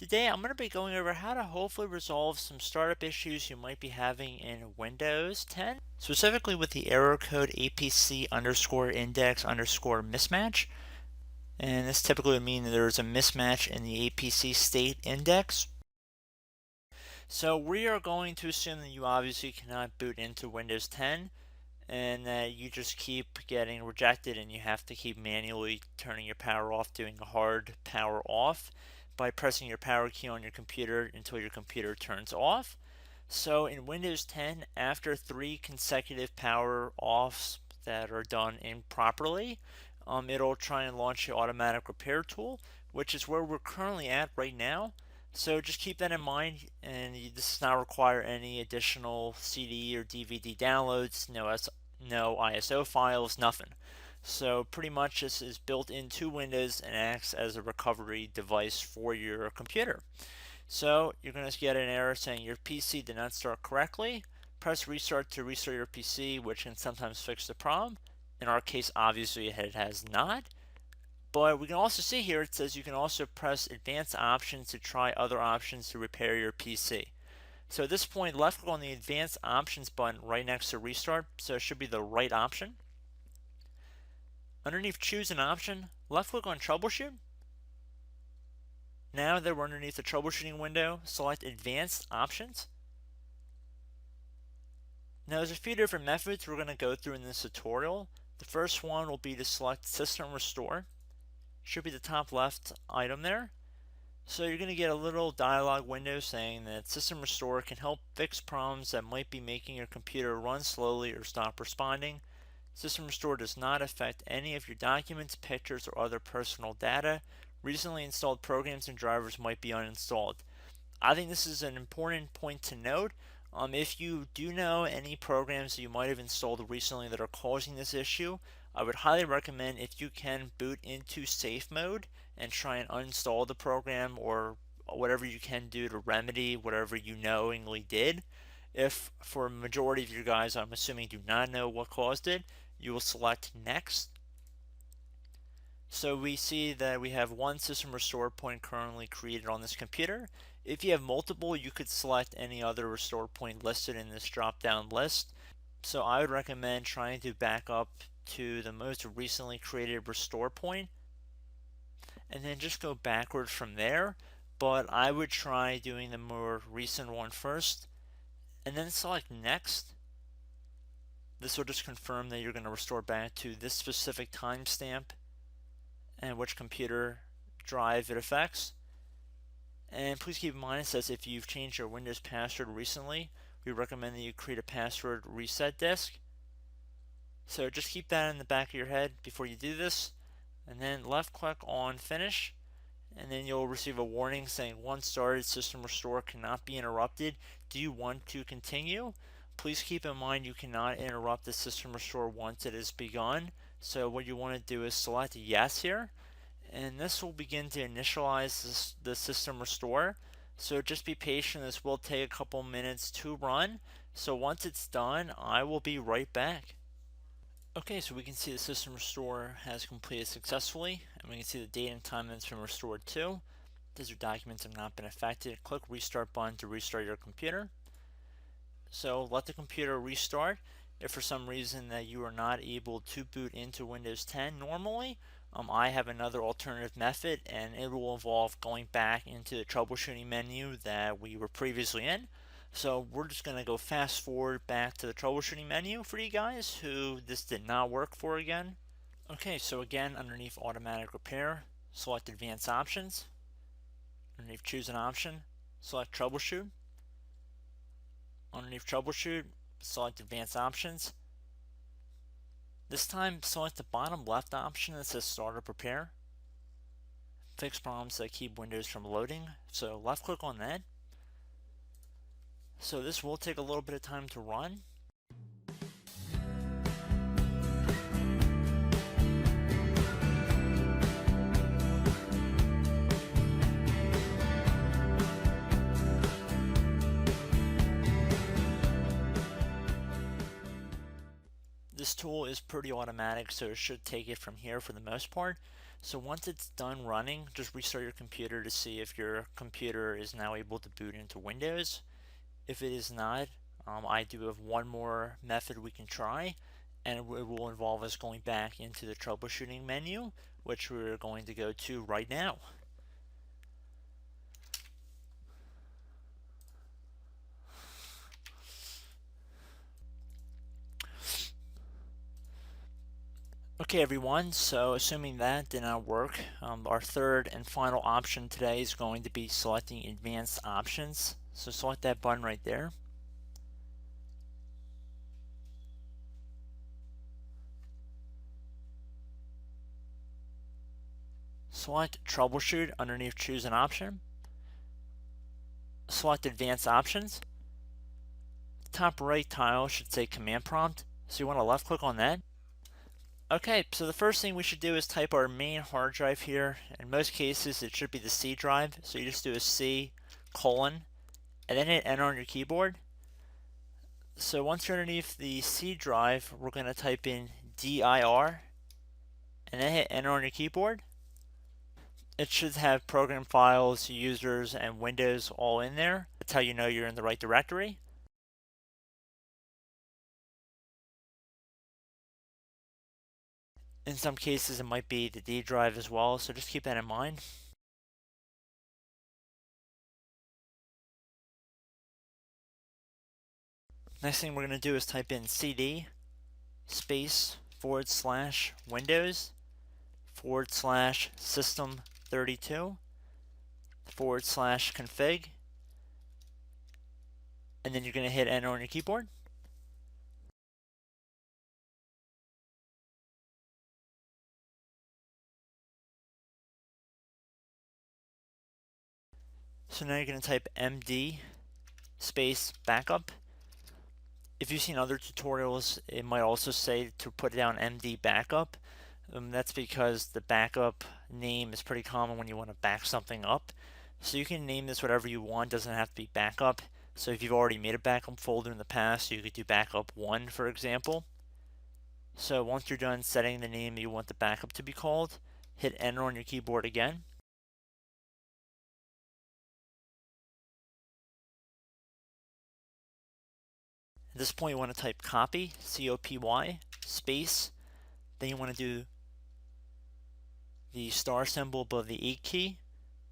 Today I'm going to be going over how to hopefully resolve some startup issues you might be having in Windows 10, specifically with the error code APC underscore index underscore mismatch. And this typically would mean that there's a mismatch in the APC state index. So we are going to assume that you obviously cannot boot into Windows 10 and that you just keep getting rejected and you have to keep manually turning your power off, doing a hard power off by pressing your power key on your computer until your computer turns off. So in Windows 10, after 3 consecutive power offs that are done improperly, it'll try and launch the automatic repair tool, which is where we're currently at right now. So just keep that in mind, and this does not require any additional CD or DVD downloads, no ISO files, nothing. So pretty much this is built into Windows and acts as a recovery device for your computer. So you're going to get an error saying your PC did not start correctly. Press restart to restart your PC, which can sometimes fix the problem. In our case, obviously it has not. But we can also see here it says you can also press advanced options to try other options to repair your PC. So at this point, left click on the advanced options button right next to restart, so it should be the right option. Underneath choose an option, left click on troubleshoot. Now that we're underneath the troubleshooting window, select advanced options. Now there's a few different methods we're going to go through in this tutorial. The first one will be to select system restore. Should be the top left item there. So you're going to get a little dialog window saying that System Restore can help fix problems that might be making your computer run slowly or stop responding. System Restore does not affect any of your documents, pictures, or other personal data. Recently installed programs and drivers might be uninstalled. I think this is an important point to note. If you do know any programs that you might have installed recently that are causing this issue, I would highly recommend if you can boot into safe mode and try and uninstall the program or whatever you can do to remedy whatever you knowingly did. If for a majority of you guys, I'm assuming, do not know what caused it, you will select next. So we see that we have one system restore point currently created on this computer. If you have multiple, you could select any other restore point listed in this drop down list. So I would recommend trying to back up to the most recently created restore point and then just go backwards from there. But I would try doing the more recent one first and then select next. This will just confirm that you're going to restore back to this specific timestamp and which computer drive it affects. And please keep in mind it says if you've changed your Windows password recently, we recommend that you create a password reset disk. So just keep that in the back of your head before you do this, and then left click on finish, and then you'll receive a warning saying once started, system restore cannot be interrupted. Do you want to continue? Please keep in mind you cannot interrupt the system restore once it is begun. So what you want to do is select yes here, and this will begin to initialize the system restore. So just be patient, this will take a couple minutes to run. So once it's done, I will be right back. Okay, so we can see the system restore has completed successfully, and we can see the date and time that it's been restored to. These documents have not been affected. Click restart button to restart your computer. So let the computer restart. If for some reason that you are not able to boot into Windows 10 normally, I have another alternative method, and it will involve going back into the troubleshooting menu that we were previously in. So we're just going to go fast forward back to the troubleshooting menu for you guys who this did not work for again. Okay, so again, underneath automatic repair, select advanced options. Underneath choose an option, select troubleshoot. Underneath troubleshoot, select advanced options. This time select the bottom left option that says startup repair. Fix problems that keep Windows from loading. So left click on that. So this will take a little bit of time to run. This tool is pretty automatic, so it should take it from here for the most part. So once it's done running, just restart your computer to see if your computer is now able to boot into Windows. If it is not, I do have one more method we can try, and it will involve us going back into the troubleshooting menu, which we're going to go to right now. Okay everyone, so assuming that did not work, our third and final option today is going to be selecting advanced options. So select that button right there. Select troubleshoot underneath choose an option. Select advanced options. The top right tile should say command prompt, so you want to left click on that. Okay, so the first thing we should do is type our main hard drive here. In most cases, it should be the C drive. So you just do a C colon and then hit enter on your keyboard. So once you're underneath the C drive, we're going to type in dir and then hit enter on your keyboard. It should have program files, users, and Windows all in there. That's how you know you're in the right directory. In some cases, it might be the D drive as well, so just keep that in mind. Next thing we're going to do is type in cd space /Windows /system32 /config, and then you're going to hit enter on your keyboard. So now you're going to type md space backup. If you've seen other tutorials, it might also say to put down md backup. That's because the backup name is pretty common when you want to back something up. So you can name this whatever you want, doesn't have to be backup. So if you've already made a backup folder in the past, you could do backup 1, for example. So once you're done setting the name you want the backup to be called, hit enter on your keyboard again. At this point you want to type copy, C-O-P-Y, space, then you want to do the star symbol above the 8 key,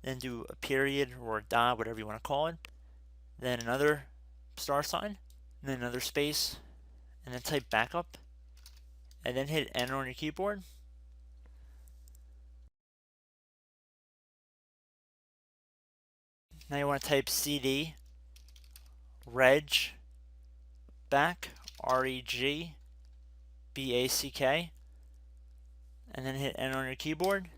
then do a period or a dot, whatever you want to call it, then another star sign, and then another space, and then type backup, and then hit enter on your keyboard. Now you want to type cd reg back, REG BACK, and then hit enter on your keyboard.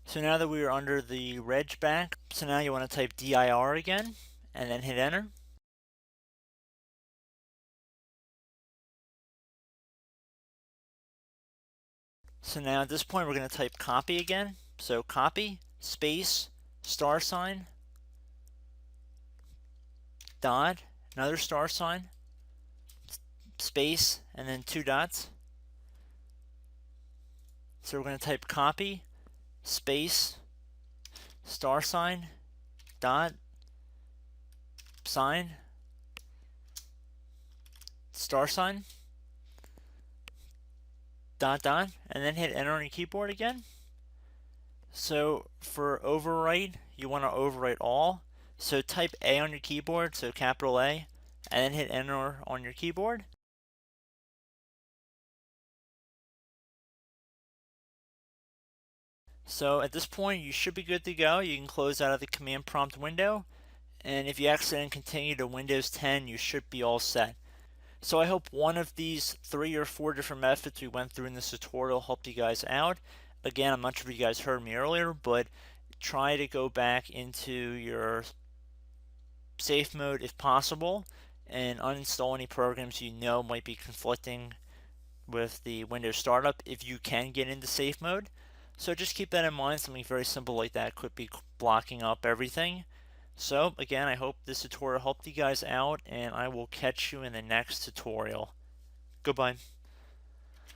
So now that we are under the reg back, so now you want to type dir again, and then hit enter. So now at this point we're going to type copy again. So copy, space, star sign, dot, another star sign, space, and then 2 dots. So we're going to type copy, space, star sign, dot, sign, star sign, dot, dot, and then hit enter on your keyboard again. So for overwrite, you want to overwrite all. So type A on your keyboard, so capital A, and then hit enter on your keyboard. So at this point, you should be good to go. You can close out of the command prompt window. And if you accidentally continue to Windows 10, you should be all set. So I hope one of these 3 or 4 different methods we went through in this tutorial helped you guys out. Again, I'm not sure if you guys heard me earlier, but try to go back into your safe mode if possible and uninstall any programs you know might be conflicting with the Windows startup if you can get into safe mode. So just keep that in mind. Something very simple like that could be blocking up everything. So again, I hope this tutorial helped you guys out, and I will catch you in the next tutorial. Goodbye.